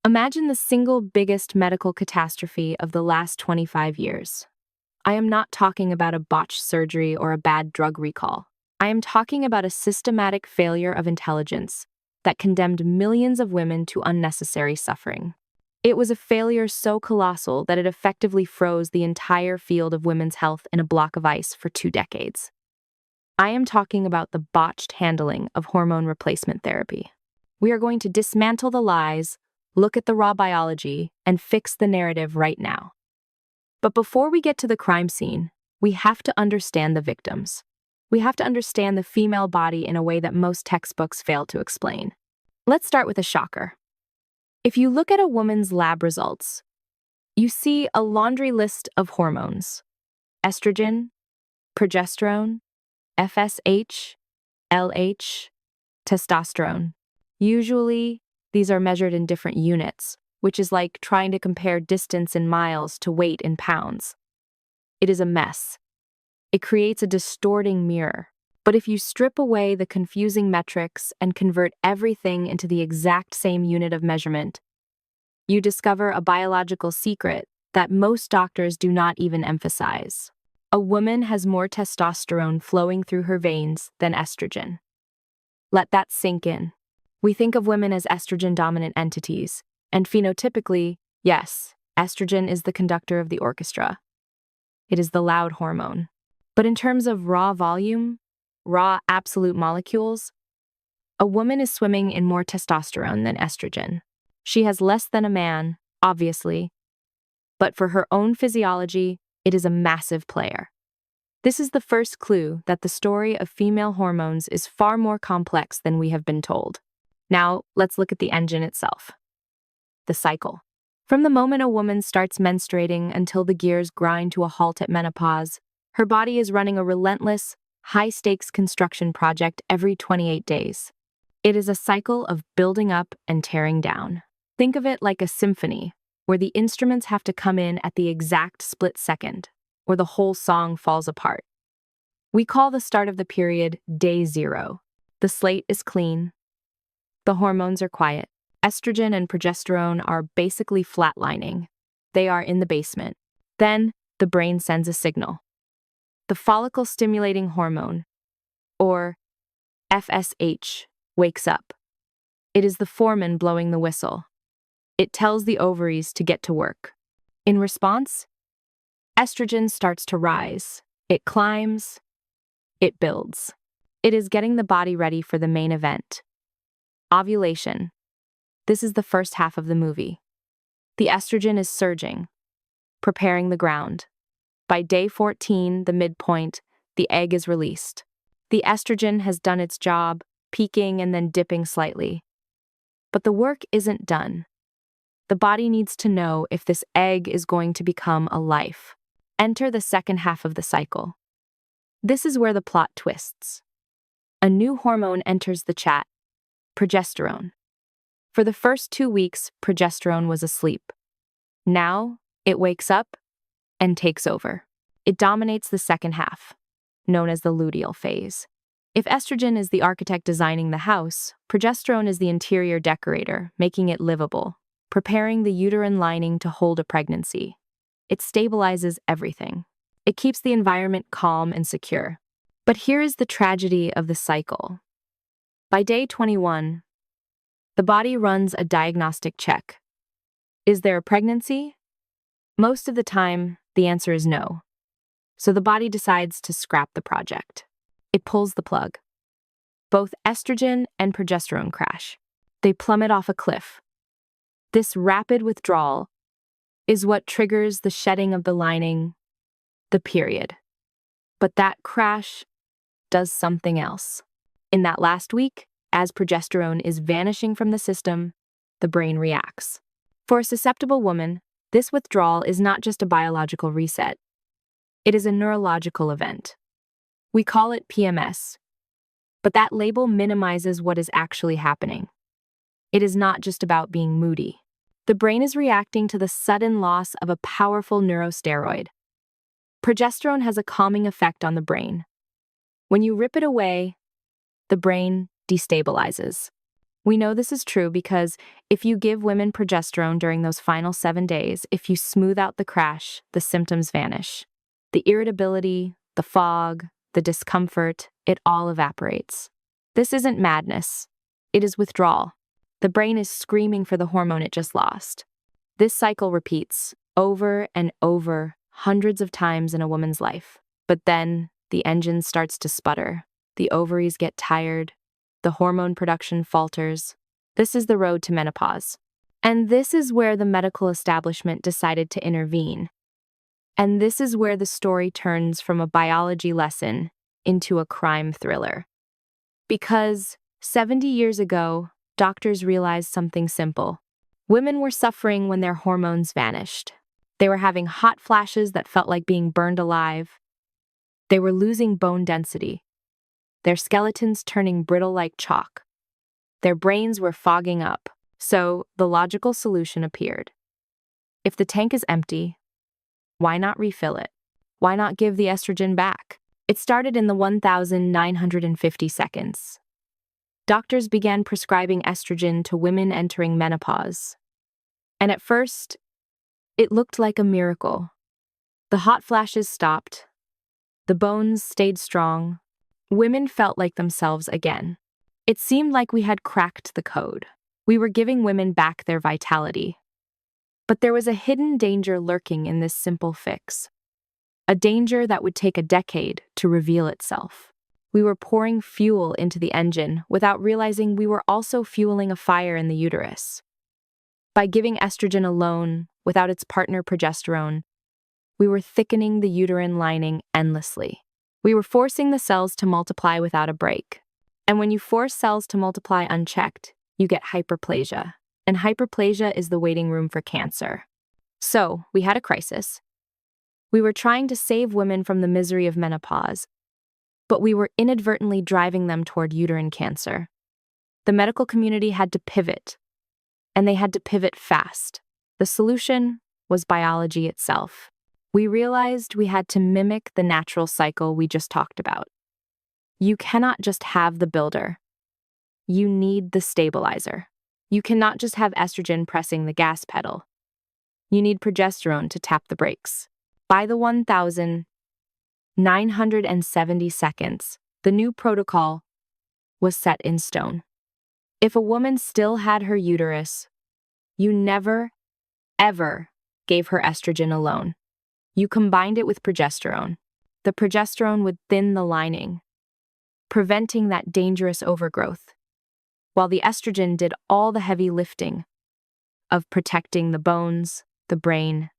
Imagine the single biggest medical catastrophe of the last 25 years. I am not talking about a botched surgery or a bad drug recall. I am talking about a systematic failure of intelligence that condemned millions of women to unnecessary suffering. It was a failure so colossal that it effectively froze the entire field of women's health in a block of ice for 2 decades. I am talking about the botched handling of hormone replacement therapy. We are going to dismantle the lies, look at the raw biology, and fix the narrative right now. But before we get to the crime scene, we have to understand the victims. We have to understand the female body in a way that most textbooks fail to explain. Let's start with a shocker. If you look at a woman's lab results, you see a laundry list of hormones: estrogen, progesterone, FSH, LH, testosterone. Usually, these are measured in different units, which is like trying to compare distance in miles to weight in pounds. It is a mess. It creates a distorting mirror. But if you strip away the confusing metrics and convert everything into the exact same unit of measurement, you discover a biological secret that most doctors do not even emphasize. A woman has more testosterone flowing through her veins than estrogen. Let that sink in. We think of women as estrogen-dominant entities, and phenotypically, yes, estrogen is the conductor of the orchestra. It is the loud hormone. But in terms of raw volume, raw absolute molecules, a woman is swimming in more testosterone than estrogen. She has less than a man, obviously, but for her own physiology, it is a massive player. This is the first clue that the story of female hormones is far more complex than we have been told. Now, let's look at the engine itself. The cycle. From the moment a woman starts menstruating until the gears grind to a halt at menopause, her body is running a relentless, high-stakes construction project every 28 days. It is a cycle of building up and tearing down. Think of it like a symphony, where the instruments have to come in at the exact split second, or the whole song falls apart. We call the start of the period day 0. The slate is clean. The hormones are quiet. Estrogen and progesterone are basically flatlining. They are in the basement. Then, the brain sends a signal. The follicle-stimulating hormone, or FSH, wakes up. It is the foreman blowing the whistle. It tells the ovaries to get to work. In response, estrogen starts to rise. It climbs. It builds. It is getting the body ready for the main event. Ovulation. This is the first half of the movie. The estrogen is surging, preparing the ground. By day 14, the midpoint, the egg is released. The estrogen has done its job, peaking and then dipping slightly. But the work isn't done. The body needs to know if this egg is going to become a life. Enter the second half of the cycle. This is where the plot twists. A new hormone enters the chat: progesterone. For the first 2 weeks, progesterone was asleep. Now, it wakes up and takes over. It dominates the second half, known as the luteal phase. If estrogen is the architect designing the house, progesterone is the interior decorator, making it livable, preparing the uterine lining to hold a pregnancy. It stabilizes everything. It keeps the environment calm and secure. But here is the tragedy of the cycle. By day 21, the body runs a diagnostic check. Is there a pregnancy? Most of the time, the answer is no. So the body decides to scrap the project. It pulls the plug. Both estrogen and progesterone crash. They plummet off a cliff. This rapid withdrawal is what triggers the shedding of the lining, the period. But that crash does something else. In that last week, as progesterone is vanishing from the system, the brain reacts. For a susceptible woman, this withdrawal is not just a biological reset. It is a neurological event. We call it PMS, but that label minimizes what is actually happening. It is not just about being moody. The brain is reacting to the sudden loss of a powerful neurosteroid. Progesterone has a calming effect on the brain. When you rip it away, the brain destabilizes. We know this is true because if you give women progesterone during those final 7 days, if you smooth out the crash, the symptoms vanish. The irritability, the fog, the discomfort, it all evaporates. This isn't madness. It is withdrawal. The brain is screaming for the hormone it just lost. This cycle repeats over and over, hundreds of times in a woman's life. But then the engine starts to sputter. The ovaries get tired. The hormone production falters. This is the road to menopause. And this is where the medical establishment decided to intervene. And this is where the story turns from a biology lesson into a crime thriller. Because 70 years ago, doctors realized something simple. Women were suffering when their hormones vanished. They were having hot flashes that felt like being burned alive. They were losing bone density. Their skeletons turning brittle like chalk. Their brains were fogging up. So the logical solution appeared. If the tank is empty, why not refill it? Why not give the estrogen back? It started in the 1950 seconds. Doctors began prescribing estrogen to women entering menopause. And at first, it looked like a miracle. The hot flashes stopped. The bones stayed strong. Women felt like themselves again. It seemed like we had cracked the code. We were giving women back their vitality. But there was a hidden danger lurking in this simple fix. A danger that would take a decade to reveal itself. We were pouring fuel into the engine without realizing we were also fueling a fire in the uterus. By giving estrogen alone, without its partner progesterone, we were thickening the uterine lining endlessly. We were forcing the cells to multiply without a break. And when you force cells to multiply unchecked, you get hyperplasia. And hyperplasia is the waiting room for cancer. So, we had a crisis. We were trying to save women from the misery of menopause, but we were inadvertently driving them toward uterine cancer. The medical community had to pivot, and they had to pivot fast. The solution was biology itself. We realized we had to mimic the natural cycle we just talked about. You cannot just have the builder. You need the stabilizer. You cannot just have estrogen pressing the gas pedal. You need progesterone to tap the brakes. By the 1970 seconds, the new protocol was set in stone. If a woman still had her uterus, you never, ever gave her estrogen alone. You combined it with progesterone. The progesterone would thin the lining, preventing that dangerous overgrowth, while the estrogen did all the heavy lifting of protecting the bones, the brain,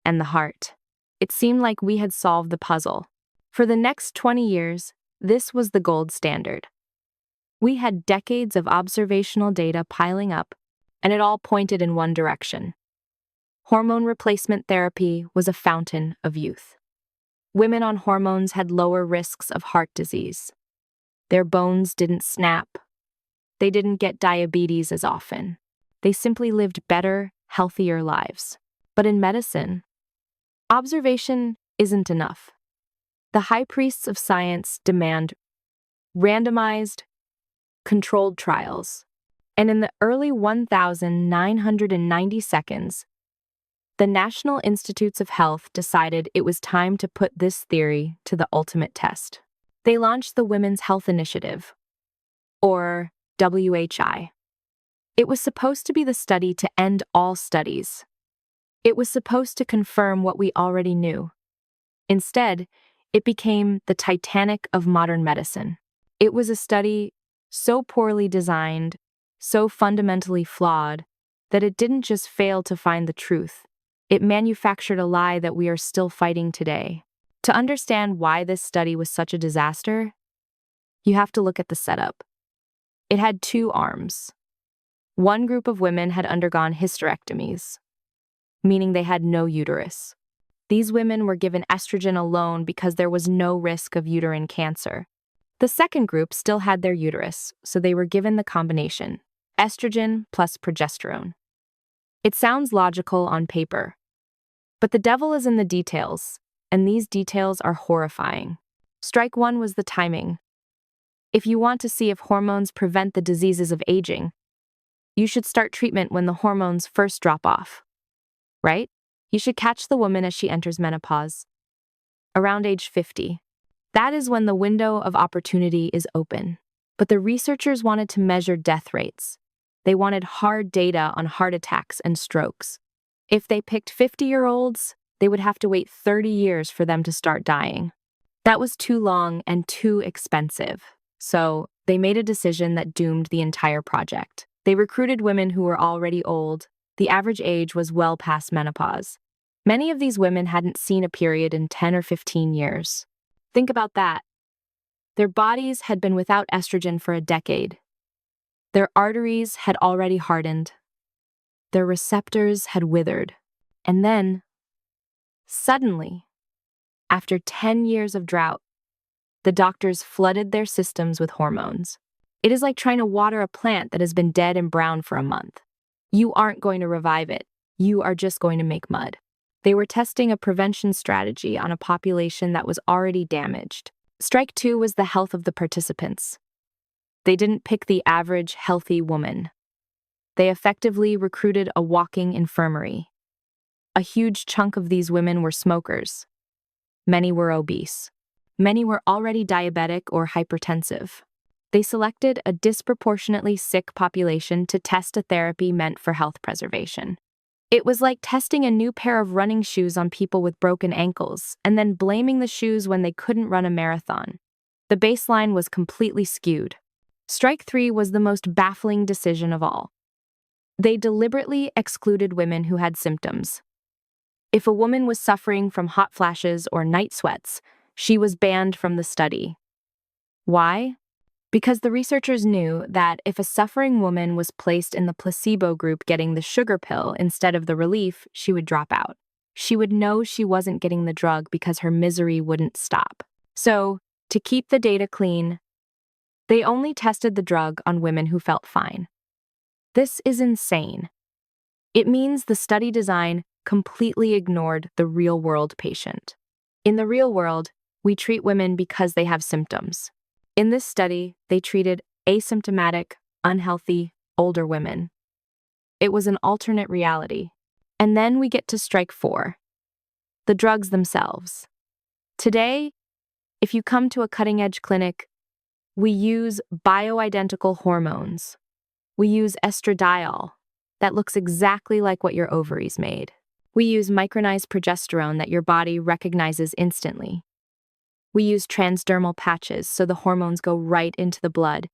and the heart. It seemed like we had solved the puzzle. For the next 20 years, this was the gold standard. We had decades of observational data piling up, and it all pointed in one direction. Hormone replacement therapy was a fountain of youth. Women on hormones had lower risks of heart disease. Their bones didn't snap. They didn't get diabetes as often. They simply lived better, healthier lives. But in medicine, observation isn't enough. The high priests of science demand randomized, controlled trials. And in the early 1990 seconds, the National Institutes of Health decided it was time to put this theory to the ultimate test. They launched the Women's Health Initiative, or WHI. It was supposed to be the study to end all studies. It was supposed to confirm what we already knew. Instead, it became the Titanic of modern medicine. It was a study so poorly designed, so fundamentally flawed, that it didn't just fail to find the truth. It manufactured a lie that we are still fighting today. To understand why this study was such a disaster, you have to look at the setup. It had two arms. One group of women had undergone hysterectomies, meaning they had no uterus. These women were given estrogen alone because there was no risk of uterine cancer. The second group still had their uterus, so they were given the combination, estrogen plus progesterone. It sounds logical on paper, but the devil is in the details, and these details are horrifying. Strike one was the timing. If you want to see if hormones prevent the diseases of aging, you should start treatment when the hormones first drop off, right? You should catch the woman as she enters menopause, around age 50. That is when the window of opportunity is open. But the researchers wanted to measure death rates. They wanted hard data on heart attacks and strokes. If they picked 50-year-olds, they would have to wait 30 years for them to start dying. That was too long and too expensive. So they made a decision that doomed the entire project. They recruited women who were already old. The average age was well past menopause. Many of these women hadn't seen a period in 10 or 15 years. Think about that. Their bodies had been without estrogen for a decade. Their arteries had already hardened. Their receptors had withered. And then, suddenly, after 10 years of drought, the doctors flooded their systems with hormones. It is like trying to water a plant that has been dead and brown for a month. You aren't going to revive it. You are just going to make mud. They were testing a prevention strategy on a population that was already damaged. Strike two was the health of the participants. They didn't pick the average healthy woman. They effectively recruited a walking infirmary. A huge chunk of these women were smokers. Many were obese. Many were already diabetic or hypertensive. They selected a disproportionately sick population to test a therapy meant for health preservation. It was like testing a new pair of running shoes on people with broken ankles and then blaming the shoes when they couldn't run a marathon. The baseline was completely skewed. Strike three was the most baffling decision of all. They deliberately excluded women who had symptoms. If a woman was suffering from hot flashes or night sweats, she was banned from the study. Why? Because the researchers knew that if a suffering woman was placed in the placebo group getting the sugar pill instead of the relief, she would drop out. She would know she wasn't getting the drug because her misery wouldn't stop. So, to keep the data clean, they only tested the drug on women who felt fine. This is insane. It means the study design completely ignored the real-world patient. In the real world, we treat women because they have symptoms. In this study, they treated asymptomatic, unhealthy, older women. It was an alternate reality. And then we get to strike four, the drugs themselves. Today, if you come to a cutting-edge clinic, we use bioidentical hormones. We use estradiol that looks exactly like what your ovaries made. We use micronized progesterone that your body recognizes instantly. We use transdermal patches so the hormones go right into the blood,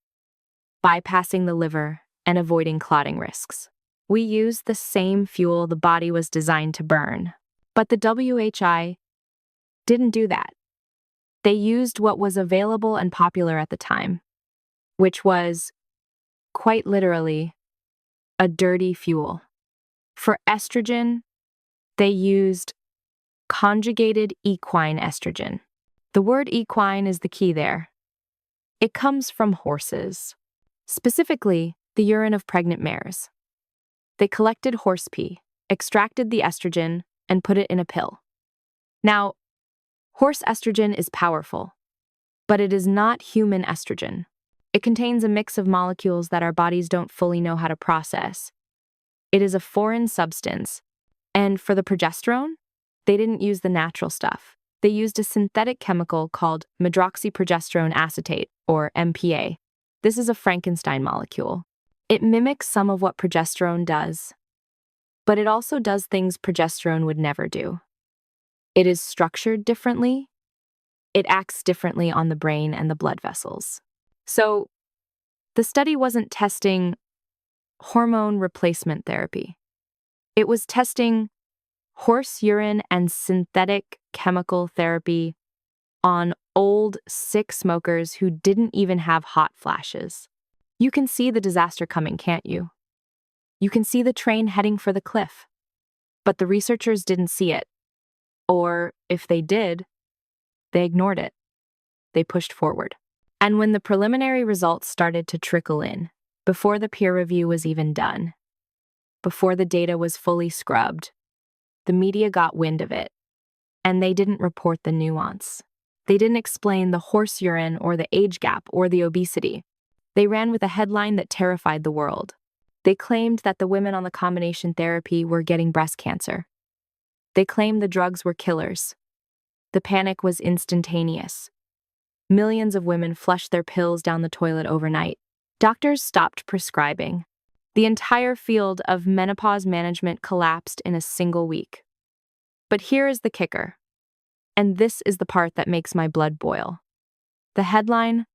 bypassing the liver and avoiding clotting risks. We use the same fuel the body was designed to burn. But the WHI didn't do that. They used what was available and popular at the time, which was, quite literally, a dirty fuel. For estrogen, they used conjugated equine estrogen. The word equine is the key there. It comes from horses, specifically the urine of pregnant mares. They collected horse pee, extracted the estrogen, and put it in a pill. Now, horse estrogen is powerful, but it is not human estrogen. It contains a mix of molecules that our bodies don't fully know how to process. It is a foreign substance, and for the progesterone, they didn't use the natural stuff. They used a synthetic chemical called medroxyprogesterone acetate, or MPA. This is a Frankenstein molecule. It mimics some of what progesterone does, but it also does things progesterone would never do. It is structured differently. It acts differently on the brain and the blood vessels. So, the study wasn't testing hormone replacement therapy. It was testing horse urine and synthetic chemical therapy on old, sick smokers who didn't even have hot flashes. You can see the disaster coming, can't you? You can see the train heading for the cliff. But the researchers didn't see it. Or, if they did, they ignored it. They pushed forward. And when the preliminary results started to trickle in, before the peer review was even done, before the data was fully scrubbed, the media got wind of it, and they didn't report the nuance. They didn't explain the horse urine or the age gap or the obesity. They ran with a headline that terrified the world. They claimed that the women on the combination therapy were getting breast cancer. They claimed the drugs were killers. The panic was instantaneous. Millions of women flushed their pills down the toilet overnight. Doctors stopped prescribing. The entire field of menopause management collapsed in a single week. But here is the kicker. And this is the part that makes my blood boil. The headline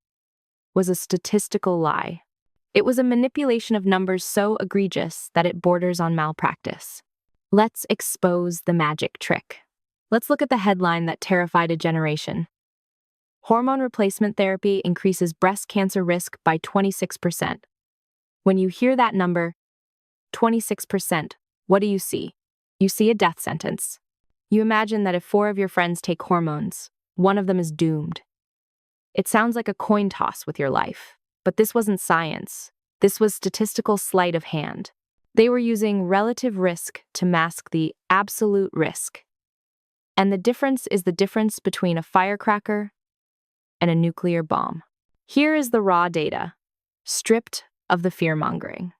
was a statistical lie. It was a manipulation of numbers so egregious that it borders on malpractice. Let's expose the magic trick. Let's look at the headline that terrified a generation. Hormone replacement therapy increases breast cancer risk by 26%. When you hear that number, 26%, what do you see? You see a death sentence. You imagine that if 4 of your friends take hormones, one of them is doomed. It sounds like a coin toss with your life. But this wasn't science. This was statistical sleight of hand. They were using relative risk to mask the absolute risk. And the difference is the difference between a firecracker and a nuclear bomb. Here is the raw data, stripped of the fear-mongering.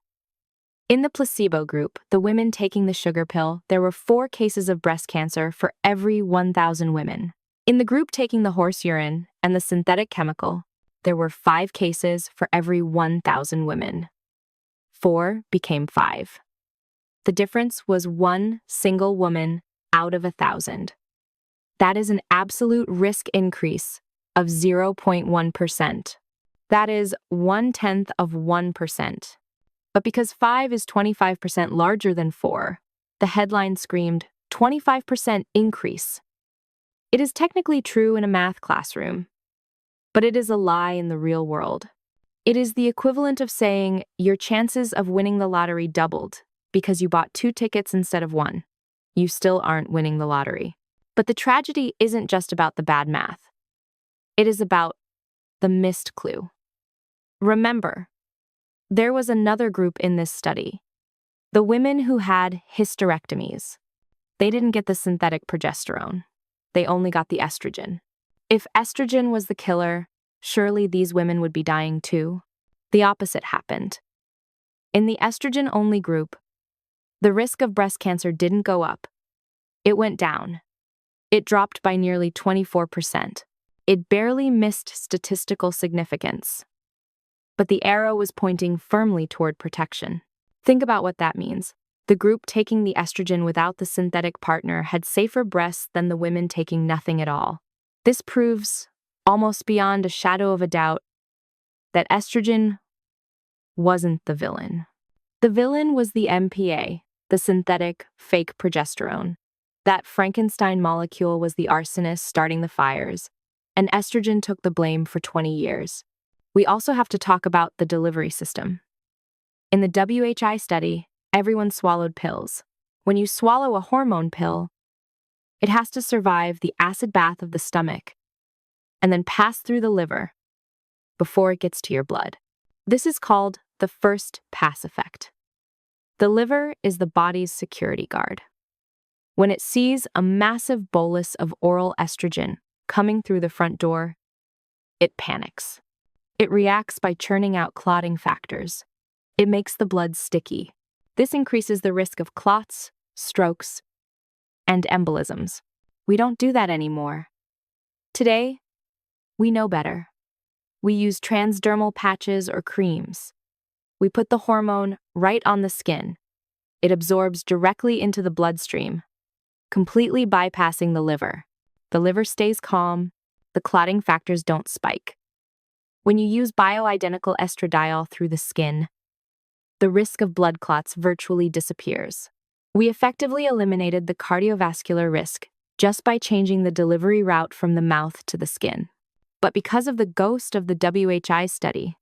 In the placebo group, the women taking the sugar pill, there were 4 cases of breast cancer for every 1,000 women. In the group taking the horse urine and the synthetic chemical, there were 5 cases for every 1,000 women. 4 became 5. The difference was 1 single woman out of 1,000. That is an absolute risk increase of 0.1%. That is 1/10 of 1%. But because 5 is 25% larger than 4, the headline screamed, 25% increase. It is technically true in a math classroom, but it is a lie in the real world. It is the equivalent of saying your chances of winning the lottery doubled because you bought 2 tickets instead of 1. You still aren't winning the lottery. But the tragedy isn't just about the bad math. It is about the missed clue. Remember, there was another group in this study. The women who had hysterectomies. They didn't get the synthetic progesterone. They only got the estrogen. If estrogen was the killer, surely these women would be dying too. The opposite happened. In the estrogen-only group, the risk of breast cancer didn't go up. It went down. It dropped by nearly 24%. It barely missed statistical significance. But the arrow was pointing firmly toward protection. Think about what that means. The group taking the estrogen without the synthetic partner had safer breasts than the women taking nothing at all. This proves, almost beyond a shadow of a doubt, that estrogen wasn't the villain. The villain was the MPA, the synthetic, fake progesterone. That Frankenstein molecule was the arsonist starting the fires, and estrogen took the blame for 20 years. We also have to talk about the delivery system. In the WHI study, everyone swallowed pills. When you swallow a hormone pill, it has to survive the acid bath of the stomach and then pass through the liver before it gets to your blood. This is called the first pass effect. The liver is the body's security guard. When it sees a massive bolus of oral estrogen coming through the front door, it panics. It reacts by churning out clotting factors. It makes the blood sticky. This increases the risk of clots, strokes, and embolisms. We don't do that anymore. Today, we know better. We use transdermal patches or creams. We put the hormone right on the skin. It absorbs directly into the bloodstream, completely bypassing the liver. The liver stays calm. The clotting factors don't spike. When you use bioidentical estradiol through the skin, the risk of blood clots virtually disappears. We effectively eliminated the cardiovascular risk just by changing the delivery route from the mouth to the skin. But because of the ghost of the WHI study,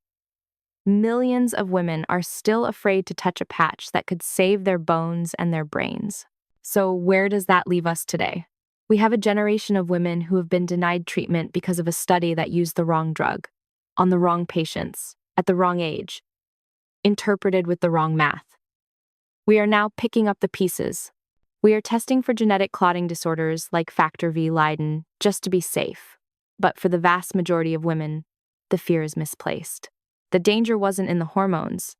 millions of women are still afraid to touch a patch that could save their bones and their brains. So where does that leave us today? We have a generation of women who have been denied treatment because of a study that used the wrong drug, on the wrong patients, at the wrong age, interpreted with the wrong math. We are now picking up the pieces. We are testing for genetic clotting disorders like factor V Leiden just to be safe. But for the vast majority of women, the fear is misplaced. The danger wasn't in the hormones.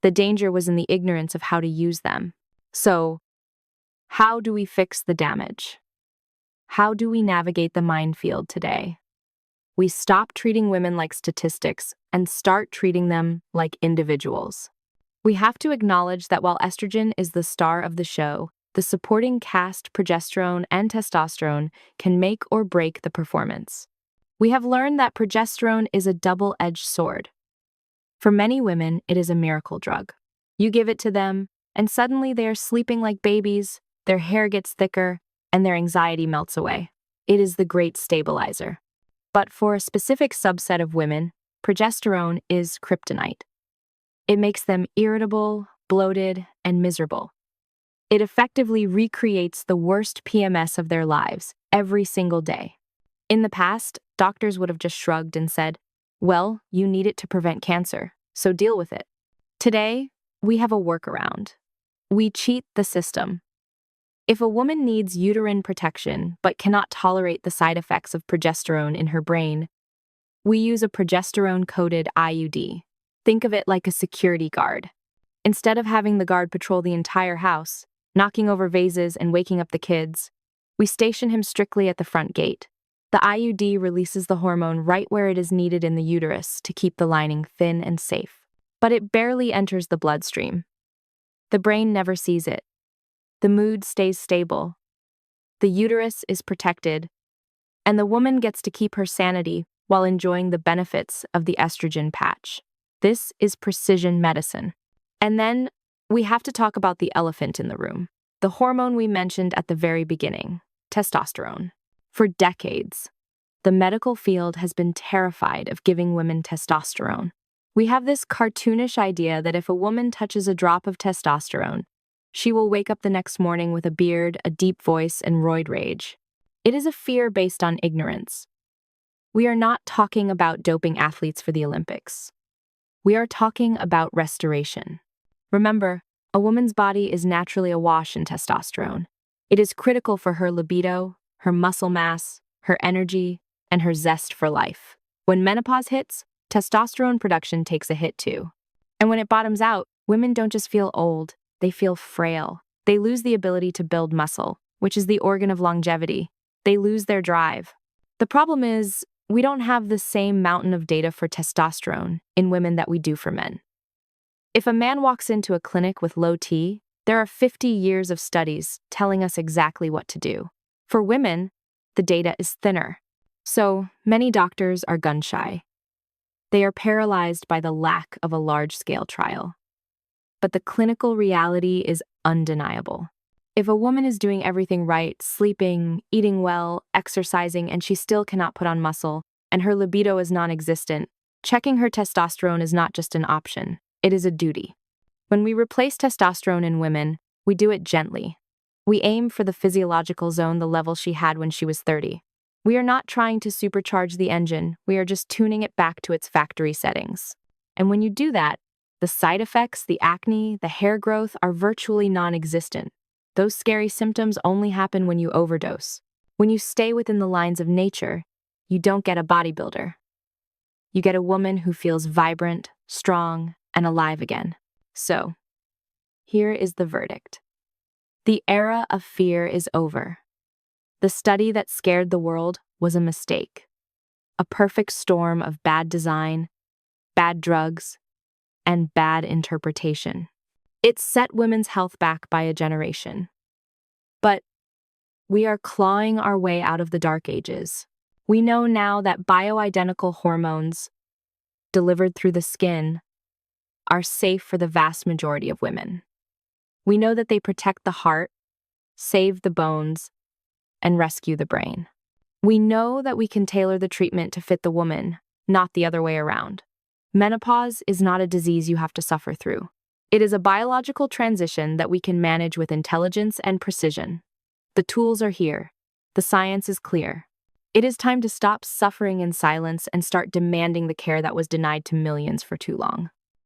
The danger was in the ignorance of how to use them. So, how do we fix the damage? How do we navigate the minefield today? We stop treating women like statistics and start treating them like individuals. We have to acknowledge that while estrogen is the star of the show, the supporting cast, progesterone and testosterone, can make or break the performance. We have learned that progesterone is a double-edged sword. For many women, it is a miracle drug. You give it to them, and suddenly they are sleeping like babies, their hair gets thicker, and their anxiety melts away. It is the great stabilizer. But for a specific subset of women, progesterone is kryptonite. It makes them irritable, bloated, and miserable. It effectively recreates the worst PMS of their lives every single day. In the past, doctors would have just shrugged and said, well, you need it to prevent cancer, so deal with it. Today, we have a workaround. We cheat the system. If a woman needs uterine protection but cannot tolerate the side effects of progesterone in her brain, we use a progesterone-coated IUD. Think of it like a security guard. Instead of having the guard patrol the entire house, knocking over vases and waking up the kids, we station him strictly at the front gate. The IUD releases the hormone right where it is needed in the uterus to keep the lining thin and safe. But it barely enters the bloodstream. The brain never sees it. The mood stays stable. The uterus is protected, and the woman gets to keep her sanity while enjoying the benefits of the estrogen patch. This is precision medicine. And then we have to talk about the elephant in the room, the hormone we mentioned at the very beginning, testosterone. For decades, the medical field has been terrified of giving women testosterone. We have this cartoonish idea that if a woman touches a drop of testosterone, she will wake up the next morning with a beard, a deep voice, and roid rage. It is a fear based on ignorance. We are not talking about doping athletes for the Olympics. We are talking about restoration. Remember, a woman's body is naturally awash in testosterone. It is critical for her libido, her muscle mass, her energy, and her zest for life. When menopause hits, testosterone production takes a hit too. And when it bottoms out, women don't just feel old, they feel frail. They lose the ability to build muscle, which is the organ of longevity. They lose their drive. The problem is, we don't have the same mountain of data for testosterone in women that we do for men. If a man walks into a clinic with low T, there are 50 years of studies telling us exactly what to do. For women, the data is thinner. So many doctors are gun-shy. They are paralyzed by the lack of a large-scale trial. But the clinical reality is undeniable. If a woman is doing everything right, sleeping, eating well, exercising, and she still cannot put on muscle, and her libido is non-existent, checking her testosterone is not just an option, it is a duty. When we replace testosterone in women, we do it gently. We aim for the physiological zone, the level she had when she was 30. We are not trying to supercharge the engine, we are just tuning it back to its factory settings. And when you do that, the side effects, the acne, the hair growth are virtually non-existent. Those scary symptoms only happen when you overdose. When you stay within the lines of nature, you don't get a bodybuilder. You get a woman who feels vibrant, strong, and alive again. So, here is the verdict. The era of fear is over. The study that scared the world was a mistake. A perfect storm of bad design, bad drugs, and bad interpretation. It set women's health back by a generation. But we are clawing our way out of the dark ages. We know now that bioidentical hormones, delivered through the skin, are safe for the vast majority of women. We know that they protect the heart, save the bones, and rescue the brain. We know that we can tailor the treatment to fit the woman, not the other way around. Menopause is not a disease you have to suffer through. It is a biological transition that we can manage with intelligence and precision. The tools are here. The science is clear. It is time to stop suffering in silence and start demanding the care that was denied to millions for too long.